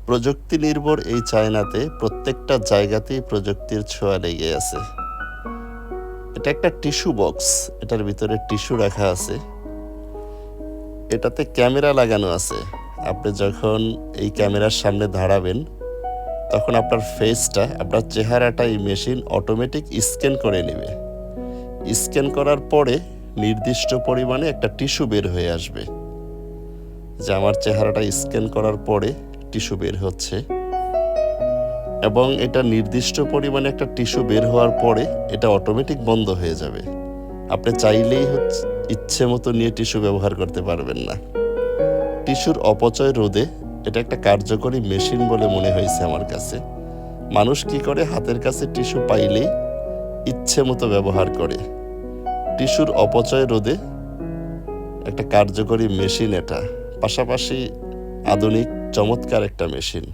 প্রযুক্তি নির্ভর এই চায়নাতে প্রত্যেকটা জায়গাতেই প্রযুক্তির ছোঁয়া লেগে আছে। এটা একটা টিস্যু বক্স, এটার ভিতরে টিস্যু রাখা আছে। এটাতে ক্যামেরা লাগানো আছে। আপনি যখন এই ক্যামেরার সামনে দাঁড়াবেন তখন আপনার ফেসটা, আপনার চেহারাটা এই মেশিন অটোমেটিক স্ক্যান করে নেবে। স্ক্যান করার পরে নির্দিষ্ট পরিমাণে একটা টিস্যু বের হয়ে আসবে। যে আমার চেহারাটা স্ক্যান করার পরে টিস্যু বের হচ্ছে, এবং এটা নির্দিষ্ট পরিমাণে একটা টিস্যু বের হওয়ার পরে এটা অটোমেটিক বন্ধ হয়ে যাবে। আপনি চাইলেই ইচ্ছে মতো নিয়ে টিস্যু ব্যবহার করতে পারবেন না। টিস্যুর অপচয় রোধে এটা একটা কার্যকরী মেশিন বলে মনে হয়েছে আমার কাছে। মানুষ কি করে, হাতের কাছে টিস্যু পাইলেই ইচ্ছে মতো ব্যবহার করে। টিস্যুর অপচয় রোধে একটা কার্যকরী মেশিন এটা, পাশাপাশি আধুনিক চমৎকার একটা মেশিন।